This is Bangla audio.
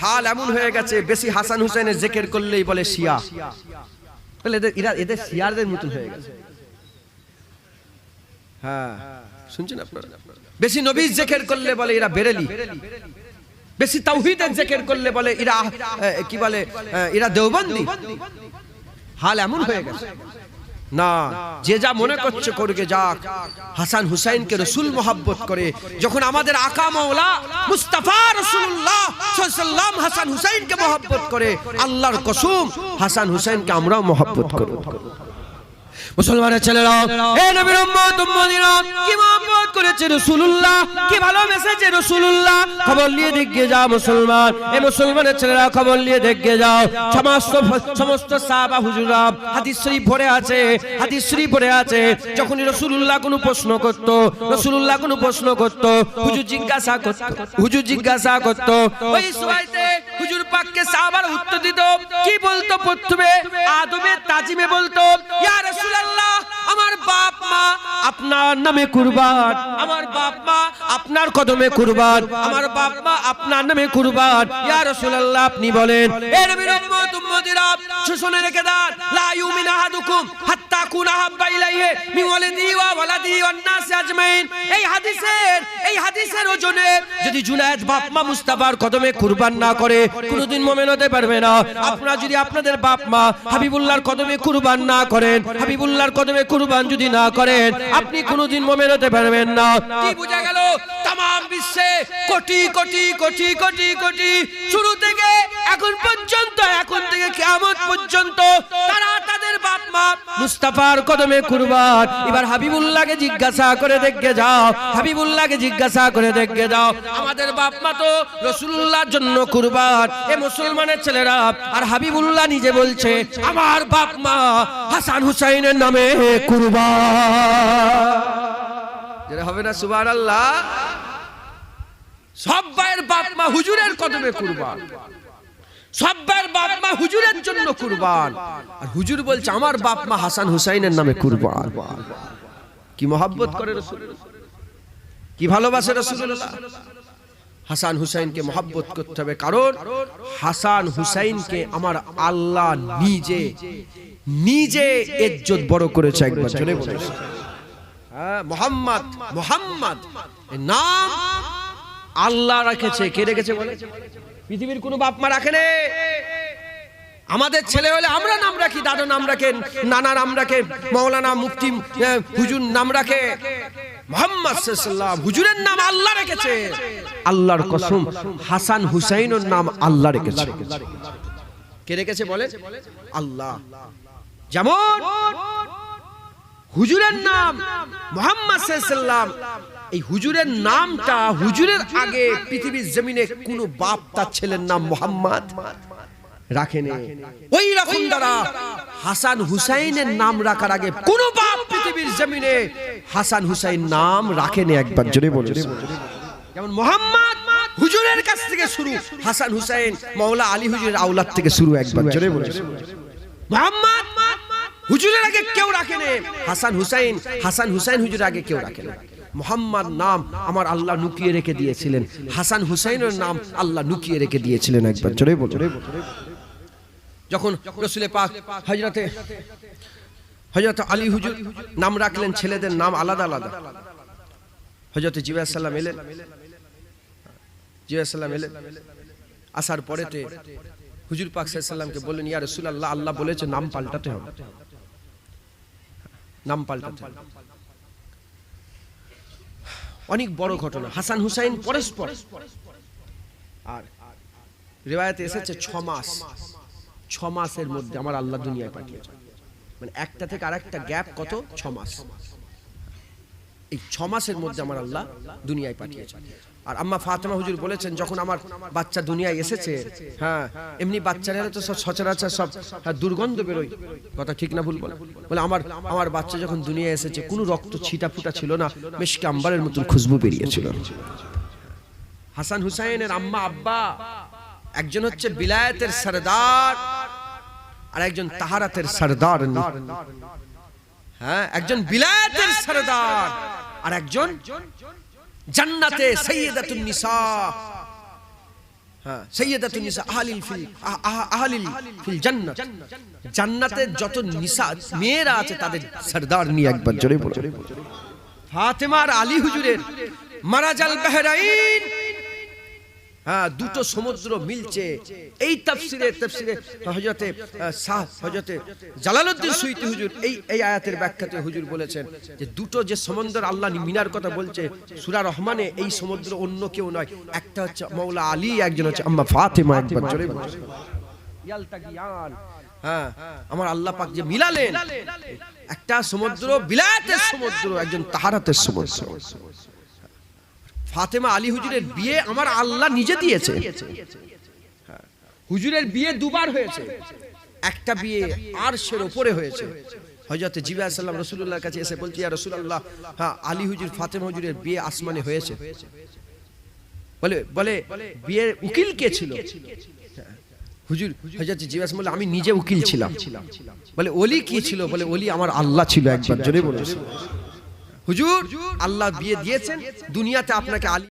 হাল এমন হয়ে গেছে, বেশি হাসান হুসাইনের জিকির করলেই বলে শিয়া। বলে এদের শিয়াদের মতন হয়ে গেছে। হ্যাঁ, শুনছেন আপনারা? বেশি নবীর জিকির করলে বলে এরা বেরেলি, বেশি তাওহীদের জিকির করলে বলে এরা কি বলে, এরা দেওবন্দি। হাল এমন হয়ে গেছে না, যে যা মনে করছে করবে যাক। হাসান হুসাইনকে রসুল মোহাব্বত করে, যখন আমাদের আকা মাওলা মুস্তাফা রাসূলুল্লাহ সাল্লাল্লাহু আলাইহি ওয়াসাল্লাম হাসান হুসাইনকে মোহাব্বত করে, আল্লাহর কসম হাসান হুসাইনকে আমরাও মোহাব্বত করব। মুসলমানের ছেলেরা, এ নবীর উম্মত উম্মতিরা কি মহব্বত করেছে রাসূলুল্লাহ, কি ভালোবেসেছে রাসূলুল্লাহ, খবর নিয়ে দেখে যাও মুসলমান। এ মুসলমানের ছেলেরা খবর নিয়ে দেখে যাও, সমস্ত সাহাবা হুজুরা হাদিস শরীফ পড়ে আছে, হাদিস শরীফ পড়ে আছে। যখন রাসূলুল্লাহ কোনো প্রশ্ন করত, রাসূলুল্লাহ কোনো প্রশ্ন করত, হুজুর জিজ্ঞাসা করত, ওই সময়তে হুজুর পাককে সাহাবারা উত্তর দিত। কি বলতো? প্রথমে আদবের তাজিমে বলতো, ইয়া রাসূলুল্লাহ, আমার বাপ মা আপনার নামে কুরবান, আমার বাপ মা আপনার কদমে কুরবান, আমার বাপ মা আপনার নামে কুরবান, ইয়া রাসূলুল্লাহ আপনি বলেন। এ নবীর উম্মত উম্মতিরা শুনে রেখে দেন, লা ইউমিনু আহাদুকুম হাত্তা কুনা হাব্বা ইলাইহি মিন ওয়ালিদিহি ওয়া ওয়ালাদিহি ওয়ান নাস আজমাইন। এই হাদিসের ওজনে যদি জুনায়েদ বাপ মা মুস্তাফার কদমে কুরবান না করে কোনোদিন মুমিন হতে পারবে না। আপনারা যদি আপনাদের বাপ মা হাবিবুল্লাহর কদমে কুরবান না করেন, হাবিবুল্লাহর কদমে কুরবান যদি না করেন, আপনি কোনোদিন মুমিন হতে পারবেন না। কি বোঝা গেল? तमाम বিশ্বে কোটি কোটি কোটি কোটি কোটি শুরু থেকে এখন পর্যন্ত, এখন থেকে কিয়ামত পর্যন্ত তারা তাদের বাপ মা মুস্তাফার কদমে কুরবান। এবার হাবিবুল্লাহকে জিজ্ঞাসা করে দেখে যাও, হাবিবুল্লাহকে জিজ্ঞাসা করে দেখে যাও, আমাদের বাপ মা তো রাসূলুল্লাহর জন্য কুরবান। এ মুসলমানের ছেলেরা, আর হাবিবুল্লাহ নিজে বলছে আমার বাপ মা হাসান হুসাইনের নামে কুরবান। যেটা হবে না সুবহানাল্লাহ? সব ভাইয়ের বাপ মা হুজুরের কদমে কুরবান, সব ভাইয়ের বাপ মা হুজুরের জন্য কুরবান। আর হুজুর বলছে আমার বাপ মা হাসান হুসাইনের নামে কুরবান। কি মহব্বত করে রাসূল, কি ভালোবাসে রাসূলুল্লাহ। হাসান হুসাইনকে মহব্বত করতে হবে, কারণ হাসান হুসাইনকে আমার আল্লাহ নিজে নিজে ইজ্জত বড় করেছে। একবার জোরে বলুন মুহাম্মদ। মুহাম্মদ নাম আল্লাহ রেখেছে। কে রেখেছে বলে? পৃথিবীর কোনো বাপ মা রাখেনি। আমাদের ছেলে হলে আমরা নাম রাখি, দাদা নাম রাখেন, নানা নাম রাখে, মাওলানা মুফতি হুজুর নাম রাখে। মুহাম্মদ সাল্লাল্লাহু হুজুরের নাম আল্লাহ রেখেছে। আল্লাহর কসম হাসান হুসাইনের নাম আল্লাহ রেখেছে। কে রেখেছে বলে? আল্লাহ। যেমন হুজুরের নাম মুহাম্মদ সাল্লাল্লাহু আলাইহি ওয়াসাল্লাম, এই হুজুরের নামটা হুজুরের আগে পৃথিবীর জমিনে কোনো বাপ তার ছেলের নাম মুহাম্মদ রাখেনি। ওই রকম দ্বারা হাসান হুসাইনের নাম রাখার আগে কোনো বাপ পৃথিবীর জমিনে হাসান হুসাইন নাম রাখেনি। একবার জোরে বলুন। যেমন মুহাম্মদ হুজুরের কাছ থেকে শুরু, হাসান হুসাইন মাওলা আলী হুজুরের আওলাদ থেকে শুরু। একবার জোরে বলুন। মুহাম্মদ হুজুরের আগে কেউ রাখেনি, হাসান হুসাইন হুজুরের আগে কেউ রাখেনি। মুহাম্মদ নাম আমার আল্লাহ লুকিয়ে রেখে দিয়েছিলেন, হাসান হুসাইনের নাম আল্লাহ লুকিয়ে রেখে দিয়েছিলেন। একবার জোরে বলুন। যখন রাসূল পাক হযরত আলী হুজুর নাম রাখলেন, ছেলেদের নাম আলাদা আলাদা। হযরত জিবরাইল সাল্লাম এলেন, আসার পরেতে হুজুর পাক সাল্লাল্লাহু আলাইহি ওয়াসাল্লামকে বললেন, ইয়া রাসূলুল্লাহ, আল্লাহ বলেছে নাম পাল্টাতে হবে, নাম পাল্টাতে হবে। অনেক বড় ঘটনা। হাসান হুসাইন পরস্পর, আর রিওয়ায়াতে এসেছে 6 মাসের মধ্যে আমার আল্লাহ দুনিয়ায় পাঠিয়েছেন। মানে একটা থেকে আরেকটা গ্যাপ কত? 6 মাস। এই 6 মাসের মধ্যে আমার আল্লাহ দুনিয়ায় পাঠিয়েছেন। আর আম্মা ফাতেমা হুজুর বলেছেন, যখন আমার বাচ্চা দুনিয়ায় এসেছে, হ্যাঁ এমনি বাচ্চারা তো সব সচরাচর সব দুর্গন্ধ বেরোয়, কথা ঠিক না ভুল বলে? বলে আমার বাচ্চা যখন দুনিয়ায় এসেছে কোনো রক্ত ছিটা ফুটা ছিল না, মিশকে আম্বারের মতন খুশবু বেরিয়েছিল। হাসান হুসাইনের আম্মা আব্বা একজন হচ্ছে বিলায়াতের সরদার, আর একজন তাহারাতের সরদার। হ্যাঁ, একজন বিলায়াতের সরদার আর একজন জান্নাতে সাইয়্যিদাতুন নিসা। হ্যাঁ, সাইয়্যিদাতুন নিসা আহলিল ফিল জান্নাত, জান্নাতে যত নিসা মেয়েরা আছে তাদের সরদার নিয়ে একবার জোরে বলো। ফাতেমা আর আলী হুজুরের মারাজাল বাহরাইন, হ্যাঁ, দুটো সমুদ্র মিলছে। এই তাফসিরে হযরতে জালালউদ্দিন সুয়ুতী হুজুর এই আয়াতের ব্যাখ্যাতে হুজুর বলেছেন যে দুটো যে সমুদ্র আল্লাহ মিনার কথা বলছে সূরা রহমানে, এই সমুদ্র অন্য কেউ নয়, একটা হচ্ছে মাওলা আলী, একজন হচ্ছে আম্মা ফাতেমা। একবার জোরে বলুন ইয়ালতাকিয়ান। হ্যাঁ, আমার আল্লাহ পাক যে মিলালেন, একটা সমুদ্র বিলাতের সমুদ্র, একজন তাহারাতের সমুদ্র। ফাতেমা আলী হুজুরের বিয়ে আমার আল্লাহ নিজে দিয়েছে। হুজুরের বিয়ে দুবার হয়েছে, একটা বিয়ে আরশের উপরে হয়েছে। হযরত জিবরাইল আলাইহিস সালাম রাসূলুল্লাহর কাছে এসে বলছে, ইয়া রাসূলুল্লাহ, হ্যাঁ, আলী হুজুর ফাতেমা হুজুরের বিয়ে আসমানে হয়েছে। বলে বিয়ের উকিল কে ছিল? হুজুর হযরত জিবরাইল বলে, আমি নিজে উকিল ছিলাম। বলে ওলি কি ছিল? বলে ওলি আমার আল্লাহ ছিল। একবার জোরে বলুন। হুজুর আল্লাহ বিয়ে দিয়েছেন, দুনিয়াতে আপনাকে আলী